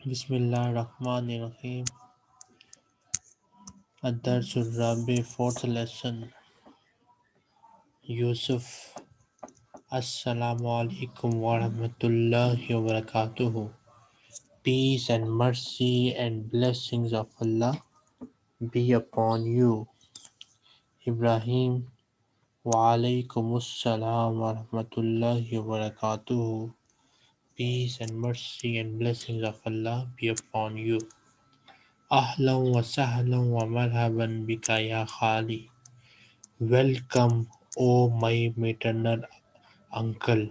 Bismillahirrahmanirrahim. الدرس الرابع fourth lesson. Yusuf. Assalamu alaikum wa rahmatullahi wa barakatuhu. Peace and mercy and blessings of Allah be upon you. Ibrahim. Wa alaikumussalam wa rahmatullahi wa barakatuhu. Peace and mercy and blessings of Allah be upon you. Ahlan wa sahlan wa marhaban bika ya khali. Welcome, O my maternal uncle.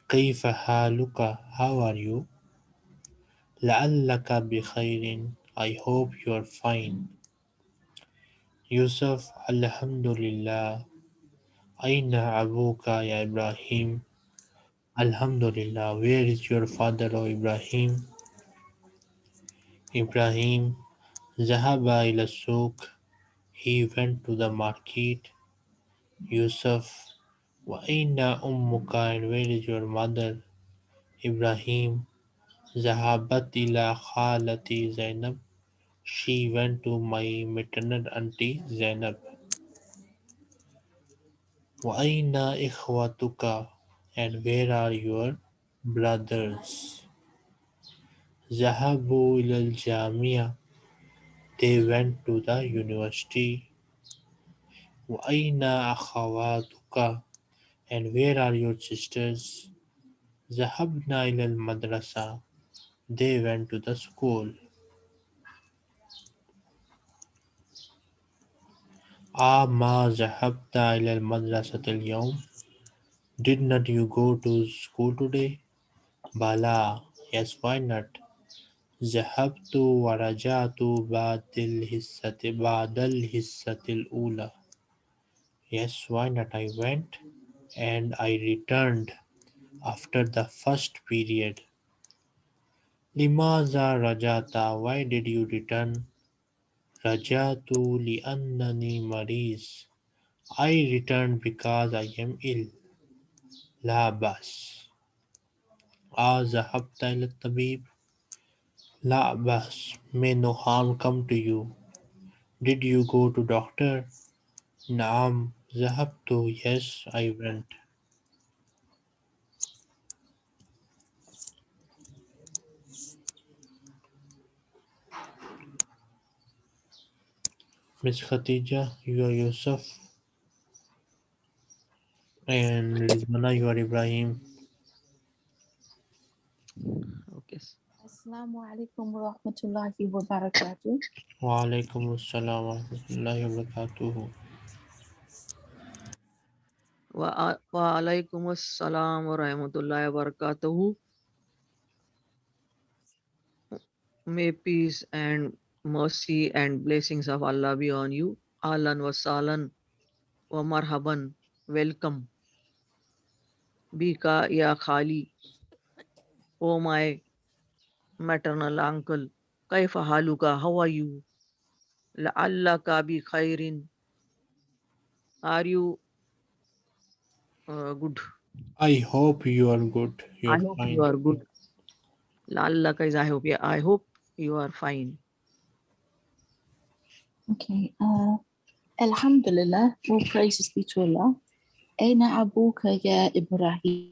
كيف حالك? How are you? لعلك بخير. I hope you are fine. Yusuf. Alhamdulillah. أين أبوك يا إبراهيم? Alhamdulillah. Where is your father, O Ibrahim? Ibrahim. ذهب إلى السوق. He went to the market. Yusuf. وأين أمك? And where is your mother? Ibrahim. ذهبت إلى خالتي زينب. She went to my maternal auntie Zainab. وأين إخوتك? And where are your brothers? ذهبوا إلى الجامعة. They went to the university. وأين أخواتك? And where are your sisters? ذهبنا إلى المدرسة. They went to the school. ما ذهبت إلى المدرسة اليوم? Did not you go to school today? Bala. Yes, why not? ذهبت ورجعت بعد الحصة الأولى. Yes, why not? I went and I returned after the first period. لماذا رجعت? Why did you return? رجعت لأنني مريض. I returned because I am ill. لا بأس. ذهبت إلى الطبيب. لا بأس. May no harm come to you. Did you go to doctor? نعم ذهبت. Yes, I went. Miss Khatija, you are Yusuf, and Rizmana, you are Ibrahim. Okay. Assalamu alaikum wa rahmatullahi wa barakatuh. Wa alaikum assalam wa rahmatullahi wa barakatuhu. Wa alaikum assalam wa rahmatullahi wa barakatuhu. May peace and mercy and blessings of Allah be on you. Ahlan wa salan wa marhaban. Welcome. Bika ya khali. Oh my maternal uncle. Kaifa haluka? How are you? La'allaka bi khairin. Are you good? I hope you are good. You I are hope you fine. are good. La'allaka is I hope. Yeah, I hope you are fine. Okay. Alhamdulillah, all praises be to Allah. Aina abuka ya Ibrahim?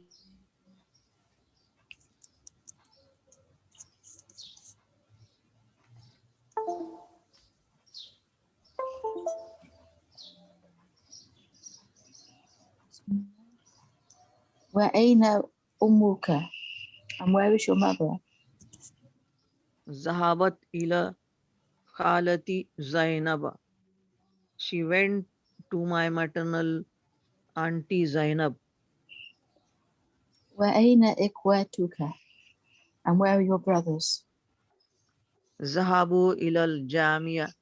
Wa aina ummuka? And where is your mother? Zahabat ila khalati Zainab. She went to my maternal auntie Zainab. Wa aina ikwatuka? And where are your brothers? Zahabu ilal Jamia.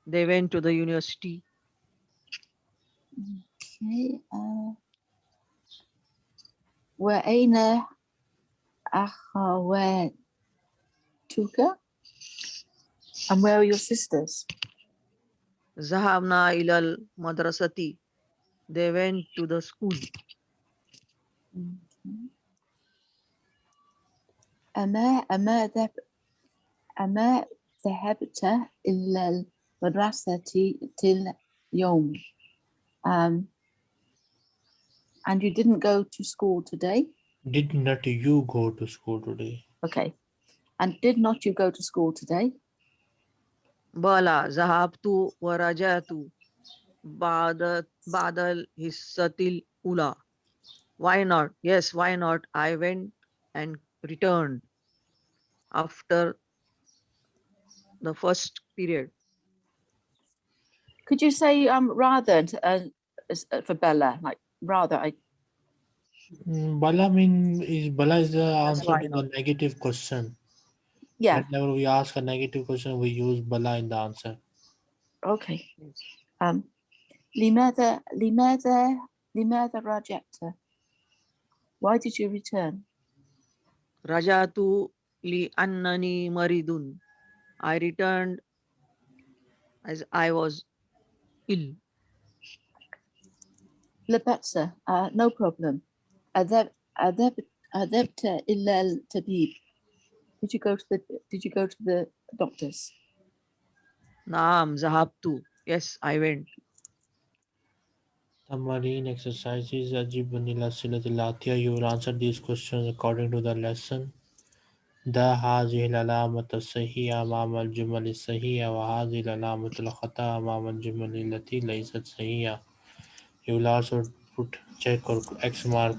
They went to the university. Okay. Wa aina akhawatuka? And where are your sisters? Zahabna ilal madrasati. They went to the school. Okay. أما ذهبت إلى المدرسة اليوم. And you didn't go to school today? Did not you go to school today? Okay. And did not you go to school today? بلى ذهبت ورجعت بعد الحصة الأولى. Why not? Yes, why not? I went and returned after the first period. Could you say rather for Bella, like rather? Bala is the answer why to the not? negative question. Yeah. Whenever we ask a negative question, we use bala in the answer. Okay. Yes. لماذا رجعت? Why did you return? رجعت لأنني مريض. I returned as I was ill. لبأس. No problem. أذهبت إلى الطبيب. Did you go to the doctors? نعم ذهبت. Yes, I went. The marine exercises Ajib Vanilla Silatilatia. You will answer these questions according to the lesson. The هذه العلامة الصحيحة أمام الجمل الصحيحة وهذه العلامة الخطأ أمام الجمل التي ليست صحيحة. You will also put check or X mark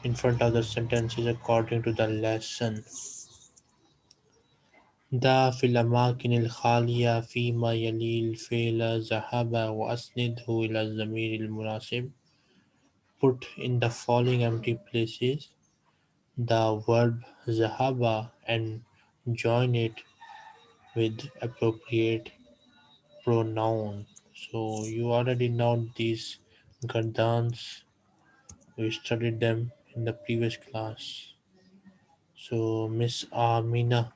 in front of the sentences according to the lesson. ضع في الأماكن الخالية فيما يلي الفعل ذهب وأسنده إلى الضمير المناسب. Put in the following empty places the verb ذهب and join it with appropriate pronoun. So you already know these gardans. We studied them in the previous class. So Miss Amina,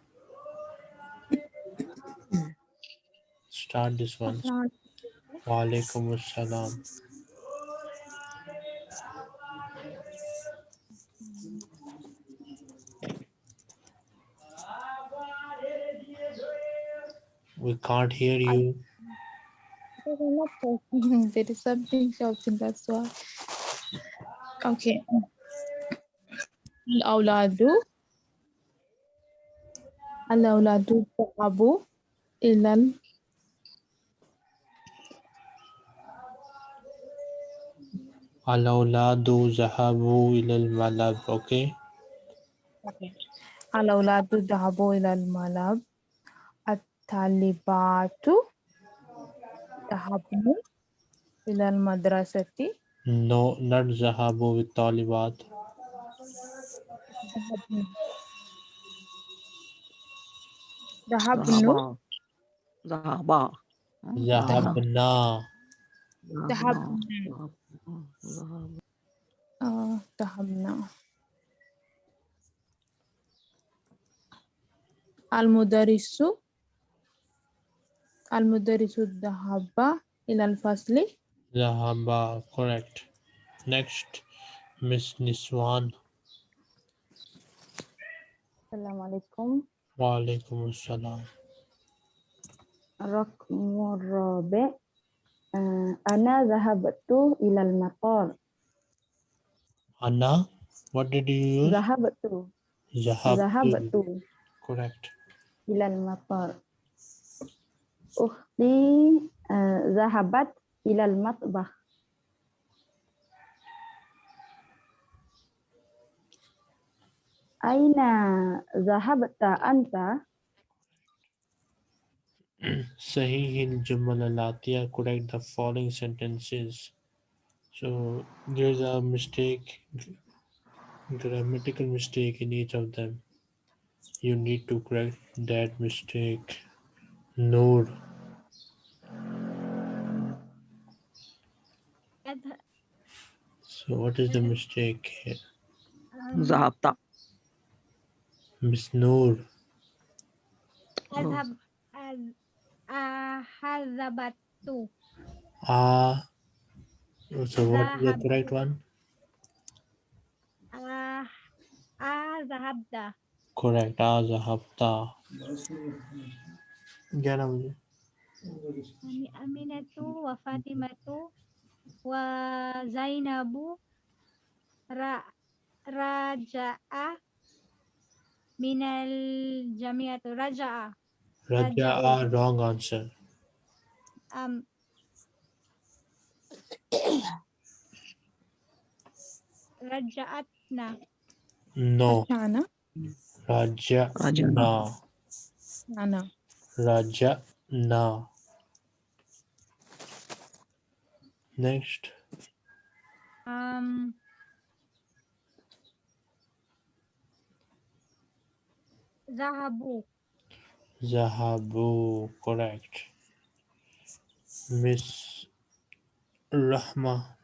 start this one. Assalamu Walaikum assalam. We can't hear you. I'm not talking. There is something shouting, that's why. Okay. الأولاد ذهبوا إلى الأولاد ذهبوا إلى الملعب. Okay. الأولاد ذهبوا إلى الملعب. الطالبات ذهبن إلى المدرسة. No, not ذهبوا بالطالبات. ذهبن ذهبا. ذهبنا. ذهبنا. المدرس ذهب إلى الفصل. ذهب. Correct. Next, Miss Niswan. السلام عليكم. وعليكم السلام. الرقم الرابع أنا ذهبت إلى المطار. Anna, what did you use? ذهبت ذهبت. Correct. إلى المطار. أختي ذهبت إلى المطبخ. أين ذهبت أنت؟ صحيح الجمل الآتية. Correct the following sentences. So there's a mistake, grammatical mistake in each of them. You need to correct that mistake. Noor. So what is the mistake here? ذهبت. Miss Noor. أذهب أذهبت. Ah. So what is the correct one? ذهبت. correct. ذهبت 11 बजे Aminatu wa Fatimatu wa Zainabu ra raja'a minal jami'atu raja'a Raja'a, wrong answer. um raja'atna No. رجعنا Raja'na. أنا Raja'na. Next. um zahabu Zahabu, correct. Miss Rahma.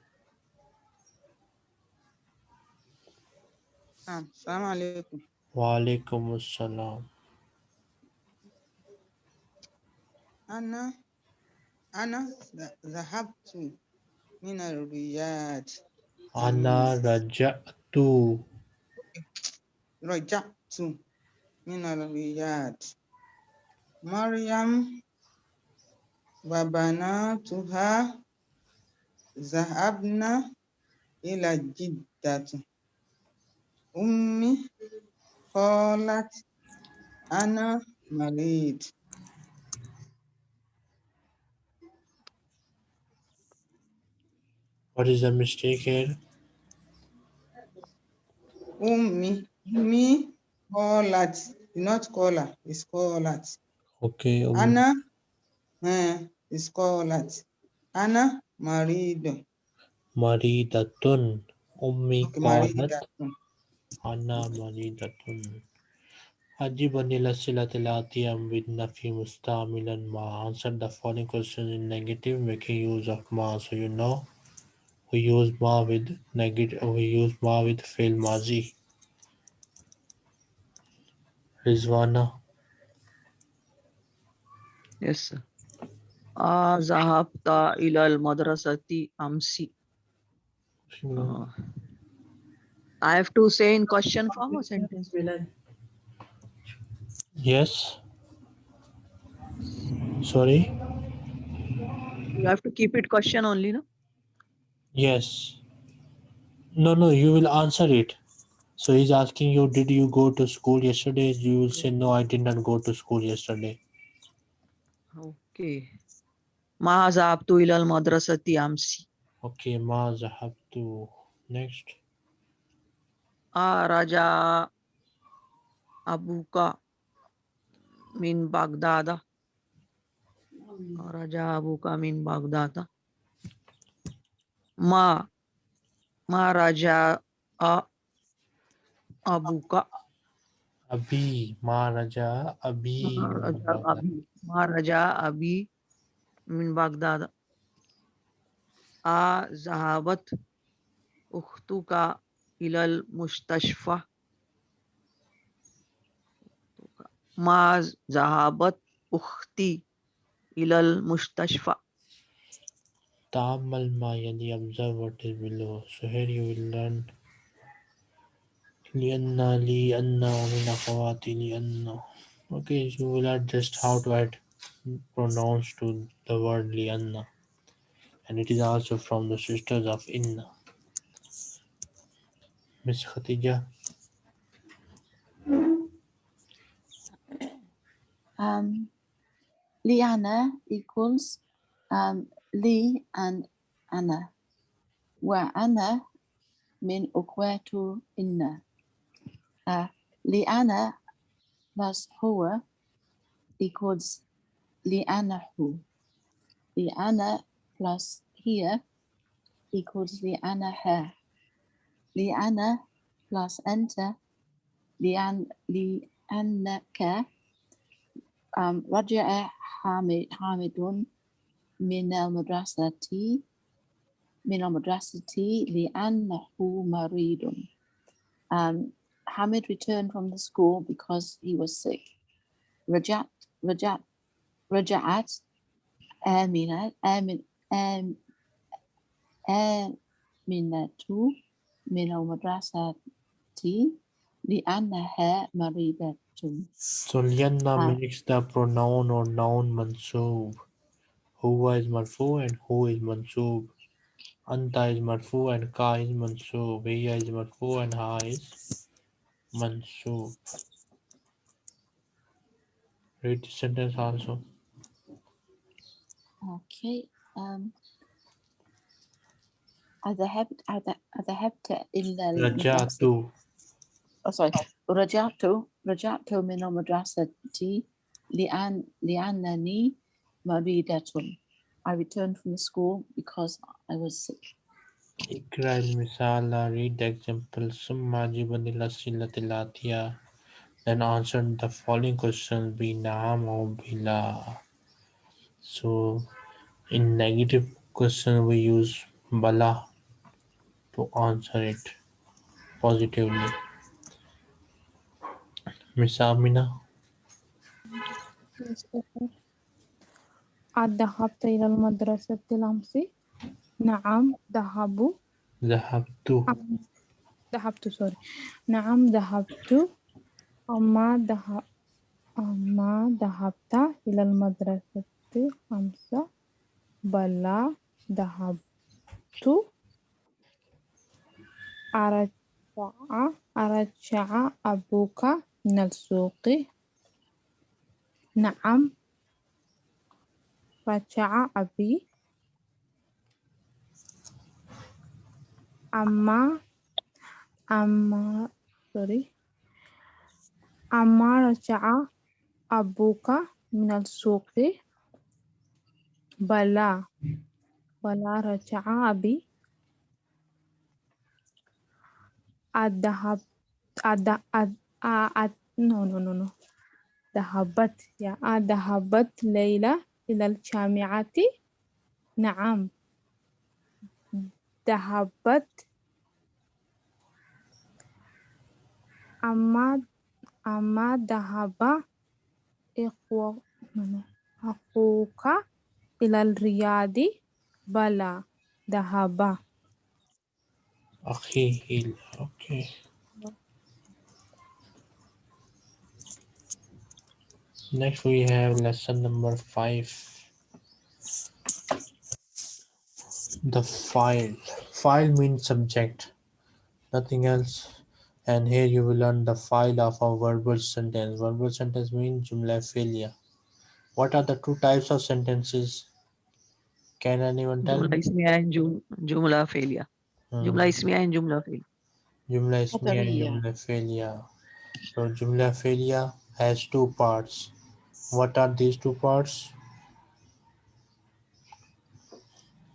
السلام عليكم. Wa alaikum assalam. أنا ذهبت من الرياض. Ana raja'tu. رجعت من الرياض. مريم وبناتها ذهبنا إلى جدة. أمي قالت أنا مريض. What is the mistake here? أمي قالت, not caller, it's قالت. Okay. أنا is قالت. أنا مريض. Maridatun. Ummi Okay, qalat. مريضة. Ana maridatun. أجب إلى الأسئلة الآتية بالنفي مستعملا ما. Answer the following questions in negative, making use of ma. So you know we use ma with negative. We use ma with fail mazi. Rizwana. Yes, sir. Zahabta ilal madrasati amsi. I have to say in question form or sentence form? Yes. Sorry. You have to keep it question only, no? Yes. No. You will answer it. So he's asking you, did you go to school yesterday? You will say, no, I did not go to school yesterday. Okay. Ma zahabtu ilal madrasati amsi. Okay, ma zahabtu. Next. Raja abuka min Baghdad. Raja abuka min Baghdad. Ma raja abuka. Abi. Ma raja. Abi. Ma raja abi min Baghdad. Zahabat ukhtuka ilal mustashfa. Ma zahabat ukhti ilal mustashfa. Ta'ammal ma yani observe what is below. So here you will learn lianna, li, anna, wa min akhawati li, anna. Okay, so you will learn just how to add pronouns to the word li, anna. And it is also from the sisters of inna. Miss Khatija. Liana equals Li and Anna, where Anna min ukwatu inna. Liana plus huwa equals lianahu. Liana plus here equals lianaha. Liana plus enter liannaka. رجع حامد من المدرسة لأنه مريض. Hamid returned from the school because he was sick. رجعت آمنة من المدرسة لأنها مريضة. So lianna makes the pronoun or noun mansoob. Huwa is marfu and hu is mansoob. Anta is marfu and ka is mansoob. Hiya is marfu and ha is mansoob. Read the sentence also. Okay. أذهبت إلى المدرسة. Rajatu. Oh, sorry. رجعت من المدرسة لأنني مريضة. I returned from the school because I was sick. اقرأ المثال. Read the example. ثم أجب الأسئلة الآتية. Then answer the following questions بنعم أو بلا. So in negative question we use bala to answer it positively. Miss Amina. Yes, teacher. ذهبت إلى المدرسة الأمس. نعم ذهبوا. ذهبت. ذهبت. نعم ذهبت. أما ذهبت إلى المدرسة أمس. بلى ذهبت. أرجع أبوك من السوق. نعم رجع أبي. أما رجع أبوك من السوق. بلى رجع أبي. أذهب no. ذهبت ليلى إلى الجامعة. نعم ذهبت. أما ذهب أخوك إلى الرياض. بلى ذهب. أخي. Okay. Next we have lesson number 5. The file. File means subject, nothing else. And here you will learn the file of a verbal sentence. Verbal sentence means jumla fi'liya. What are the two types of sentences? Can anyone tell जुमला me? इसमिया and जुमला फेलिया. जुमला इसमिया and जुमला फेलिया. Jumla ismiya and خبرية. jumla fi'liya. So jumla fi'liya has two parts. What are these two parts?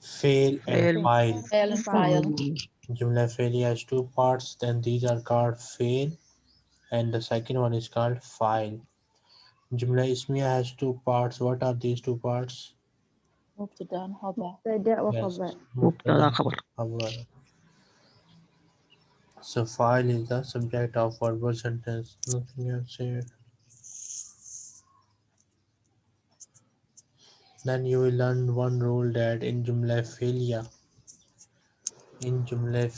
Fail and Fail. file. Fail and file. Jumla fi'liya has two parts. Then these are called fail, and the second one is called file. Jumla ismiya has two parts. What are these two parts? مبتدأ خبر. مبتدأ Yes, وخبر. مبتدا خبر. Khabar. So file is the subject of verbal sentence. Nothing else here. Then you will learn one rule that in Jumla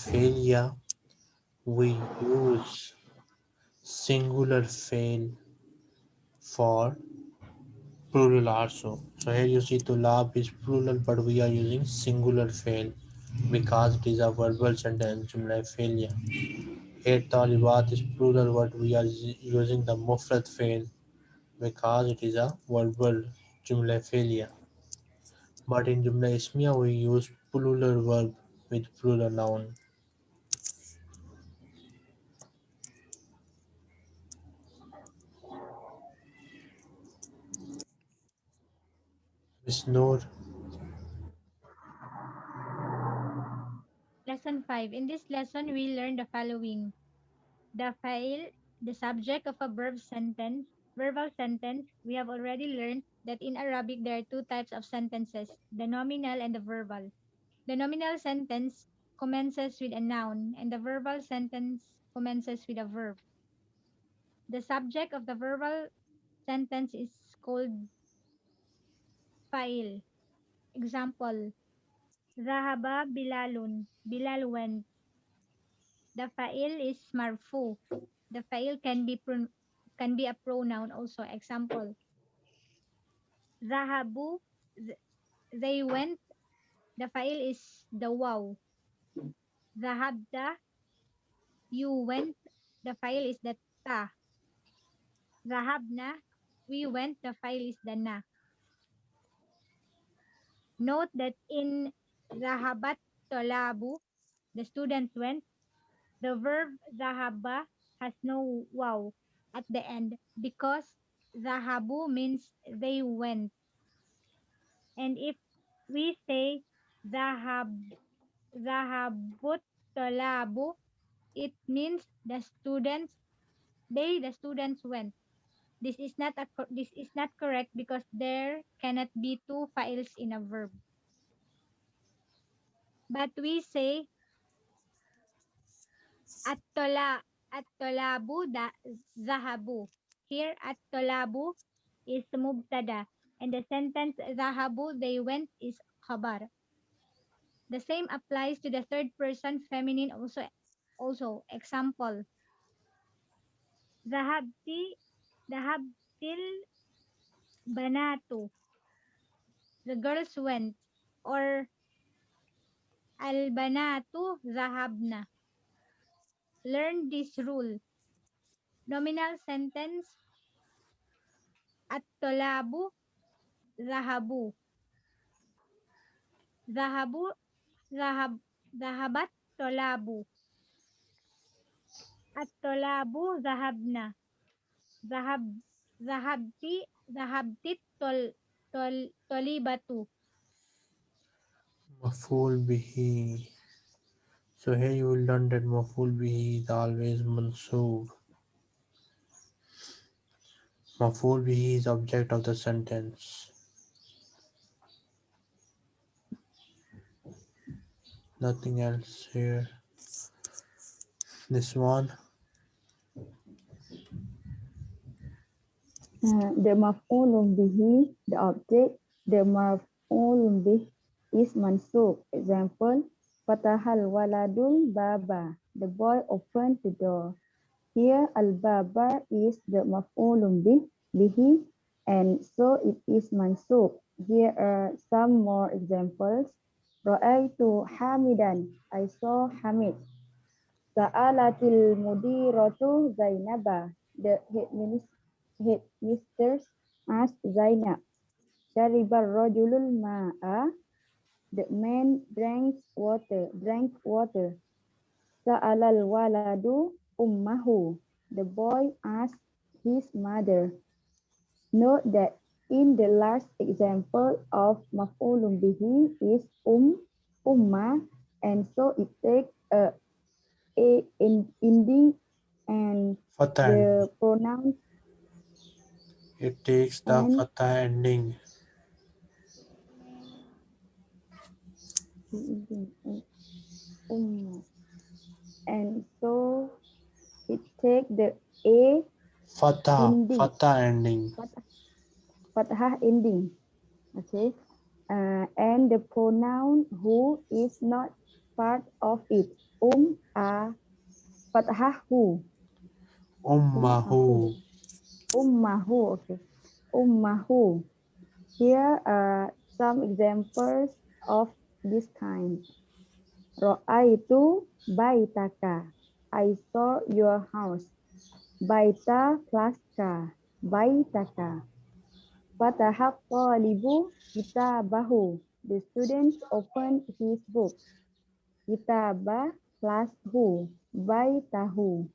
fi'liya we use singular fail for plural also. So here you see tulab is plural, but we are using singular fail because it is a verbal sentence. Jumla fi'liya. Here talibat is plural, but we are using the mufrad fail because it is a verbal jumla fi'liya. But in jumla ismiya we use plural verb with plural noun. Miss Noor. Lesson 5. In this lesson, we learn the following. The file, the subject of a verbal sentence. We have already learned that in Arabic there are two types of sentences, the nominal and the verbal. The nominal sentence commences with a noun, and the verbal sentence commences with a verb. The subject of the verbal sentence is called fa'il. Example, Zahaba Bilalun. Bilal went. The fa'il is marfu. the fa'il can be a pronoun also. Example, zahabu, they went. The fa'il is the waw. Zahabta, you went. The fa'il is the ta. Zahabna, we went. The fa'il is the na. Note that in zahabat tolabu, the students went, the verb zahaba has no waw at the end because zahabu means they went. And if we say zahab zahabut tolabu, it means the students went. This is not correct because there cannot be two files in a verb. But we say at-tolabu zahabu. Here at-tolabu is mubtada and the sentence zahabu they went is khabar. The same applies to the third person feminine also. Example, zahabti zahabtil banatu. The girls went, or al banatu zahabna. Learn this rule. Nominal sentence at-tolabu zahabu. Zahabu zahab zahabat tolabu. At-tolabu zahabna. Zahab zahabti zahabtit tolibatu. Maf'ul bihi. So here you will learn that maf'ul bihi is always mansoob. Maf'ul bihi is object of the sentence. Nothing else here. This one. The maf'ulun bihi, the object, the maf'ulun bih is mansub. Example, Fatahal waladul baba, the boy opened the door. Here al-baba is the maf'ulun bihi, and so it is mansub. Here are some more examples. Ra'aitu hamidan, I saw Hamid. Sa'alatil mudiratu Zainaba, the headmistress asked Zainab. Sharibar rajulul ma'a, the man drank water. Sa'alal waladu ummahu, the boy asked his mother. Note that in the last example of maf'ulun bihi is umma, and so it takes a ending and Fatah ending. the pronouns It takes the and fatah ending. umma, and so it takes the a ending, Fatah ending. fathah ending. Okay, and the pronoun who is not part of it. Fathah who. Ummahu. Ummahu. Okay, ummahu. Here are some examples of this kind. Ra'aitu baitaka. I saw your house. Baita plus ka. Baitaka. Fatahat talibu kitabahu. The student opened his book. Kitaba plus hu. Baitahu.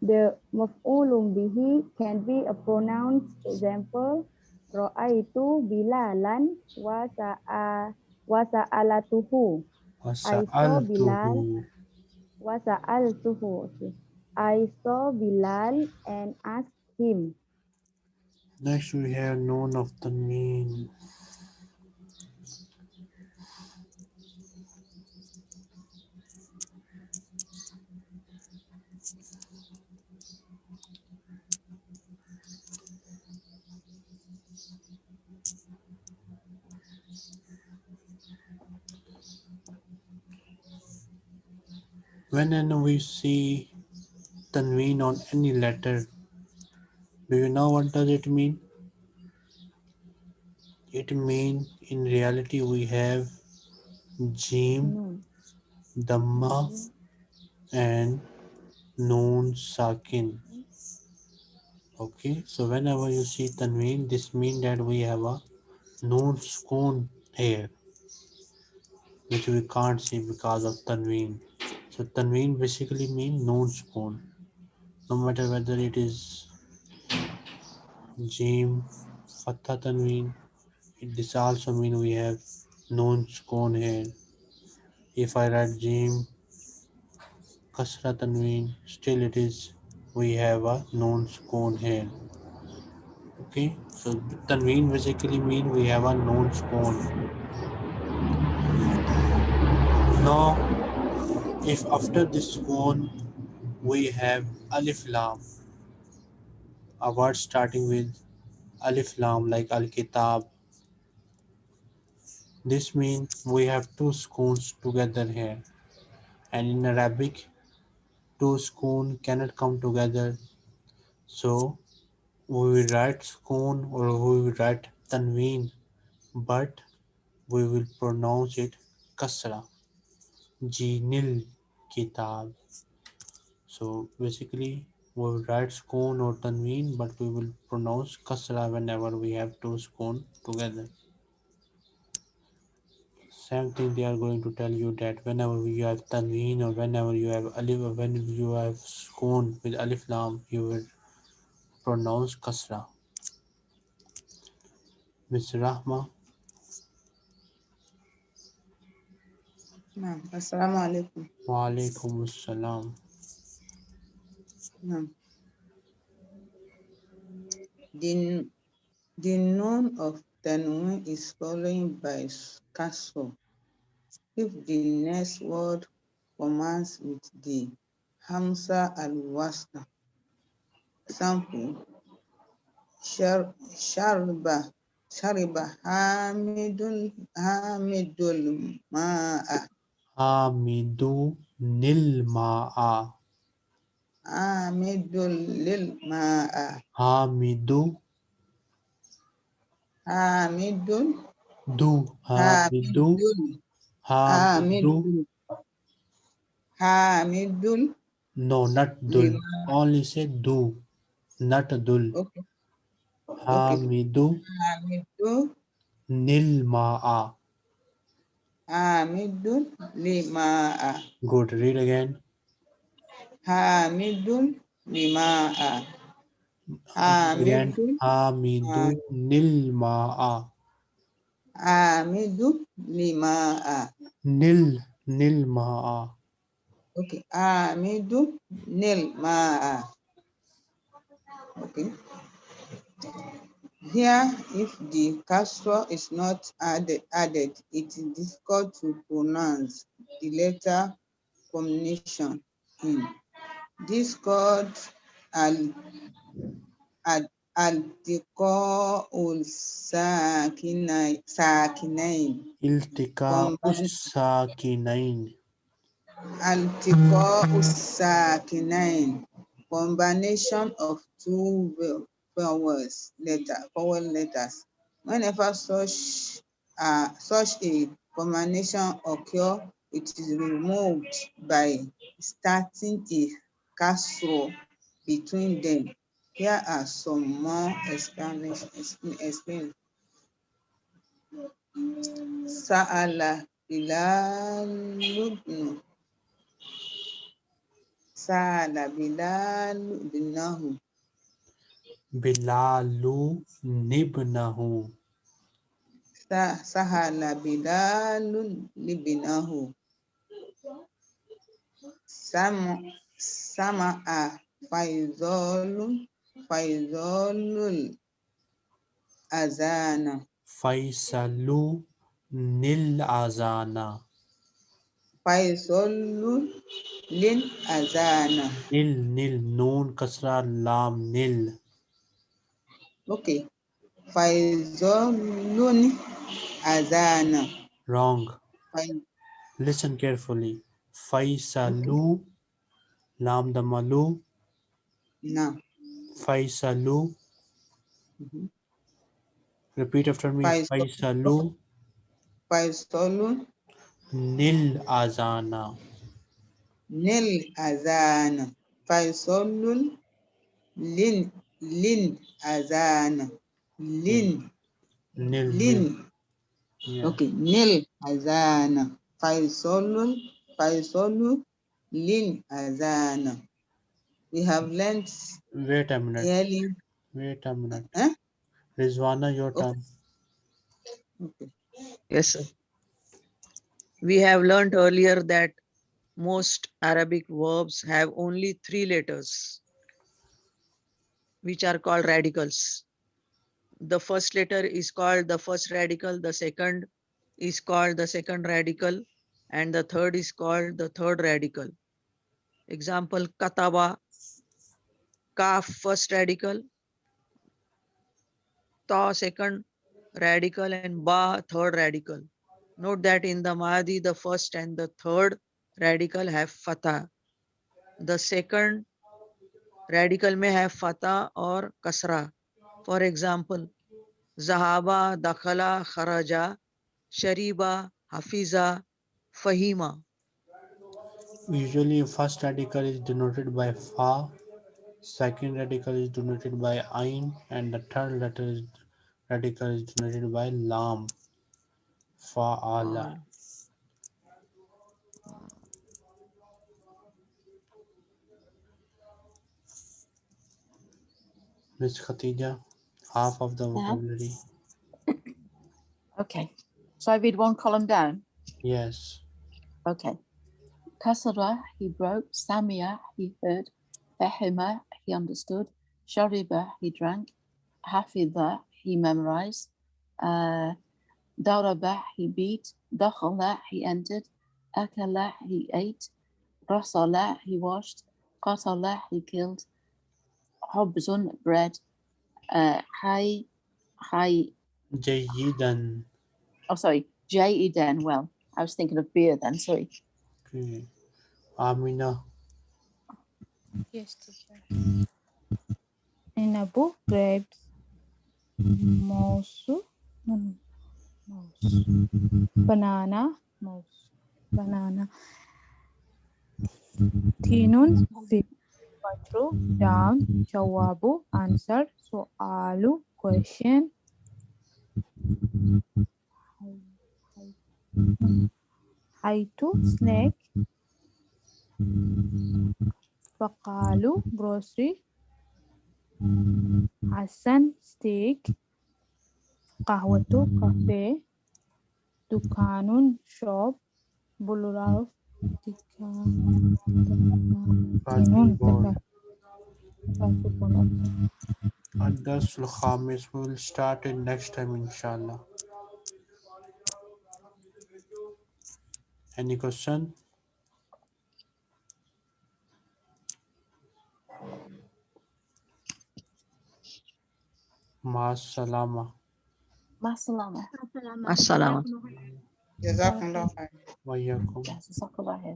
The maf'ulun bihi can be a pronoun. Example, Ra'aitu bilalan wa sa'alatuhu. I saw Wasa'altuhu. Bilal wa sa'altuhu. Okay. I saw Bilal and asked him. Next we have noun of the mean. Whenever we see tanween on any letter, do you know what does it mean? It means in reality we have Jim, No. Dhamma, Jim. and Noon Sakin. Okay, so whenever you see tanween, this means that we have a Noon Sukoon here, which we can't see because of tanween. So tanween basically means Noon Sukoon. No matter whether it is Jim, Fatha tanween, this also means we have Noon Sukoon here. If I write Jim, Kasra tanween, still it is we have a Noon Sukoon here. Okay, so tanween basically mean we have a known spawn. Now, if after this spawn we have alif lam, a word starting with alif lam like al kitab, this means we have two scoons together here. And in Arabic, two scoon cannot come together. So we will write scoon or we will write tanween, but we will pronounce it kasra. Jinil kitab. So basically, we will write sukun or tanween, but we will pronounce kasra whenever we have two sukun together. Same thing they are going to tell you that whenever you have tanween or whenever you have alif or when you have sukun with alif lam, you will pronounce kasra. Miss Rahma, نعم السلام عليكم. wa alaikum assalam. نعم. The, the noun of Tanwin is followed by castle. If the next word commences with the Hamza al-Wasta, example, Sharba, Shariba Hamidul Ma'a, Hamidu nil ma'a. Hamidul Lil Ma'a, Hamidu Hamidul, du. Hamidu. Hamidul, Hamidu. Hamidul, Hamidul No, not dul. Lima. Only say do, not dul. Okay, okay. Hamidu Hamidul, nil ma'a. Hamidul Lima'a, Good. Read again. Hamidul Lima'a, Again. Hamidul, Hamidu nil ma'a. Hamidul Lima'a. Nil nil ma'a. Okay, Hamidul Nilma'a. Okay. Here, if the castle is not added, it is difficult to pronounce the letter combination in. This called al al altiqa'ul sakinain. Iltika ussakinain. Altiqa'us sakinain. Combination of two vowel letters. Whenever such a combination occur, it is removed by starting a castle between them. Here are some more explain. Sa'ala Bilalubnu. Sa'ala Bilalubnahu. Bilalu nibnahu. Sahala Bilalubnahu. Sama'a Faizolul Azana. Faisalu nil azana. Faizolul Lin Azana. Nil nil noon kasra lam nil. Okay. Faizolun Azana. Wrong. Faiz, Listen carefully. okay. Faisalu lam damalu Now, Faisalu. Repeat after me. Faisalu Faisalun Nil Azana. Nil Azana. Faisalun Lin Azana. Lin. Nil. Yeah. Okay, Nil Azana. Faisalun Lin Azana. We have learned Wait a minute. earlier. Wait a minute. Huh? Rizwana, your Okay. turn. Okay. Yes, sir. We have learned earlier that most Arabic verbs have only 3 letters, which are called radicals. The first letter is called the first radical, the second is called the second radical, and the third is called the third radical. Example, kataba, kaf first radical, ta second radical, and ba third radical. Note that in the Mahdi, the first and the third radical have fatha. The second radical may have fatha or kasra. For example, zahaba, dakhala, kharaja, shariba, hafiza, fahima. Usually, first radical is denoted by fa, second radical is denoted by ain, and the third radical is denoted by lam. Fa'ala. Miss Khatija, half of the vocabulary. Okay. So I read one column down. Yes. Okay. Kasara, he broke. Samia, he heard. Fahima, he understood. Shariba, he drank. Hafidha, he memorized. Daraba, he beat. Dakhala, he entered. Akala, he ate. Rasala, he washed. Qatala, he killed. Hobzun, bread. Hay, Jayidan. oh, sorry. Jaidan, well, I was thinking of beer then, sorry. Okay. Amina. Yes, teacher. Inabu, grapes. Mouse, banana, mouse, banana. Tinun, fish. Patru, jam. Jawabu, answer. Soalu, question. Haitu, snake. Bakalu, grocery. Hassan, steak. Kahwatu, cafe. Dukanun, shop. Buluraf, Board. الدرس الخامس. We will start it next time, inshallah. Any question? Ma salama. Masalama. Assalamu Assalam. alaikum. Jazakumullah khair. Wa yakum. Jazakallah khair.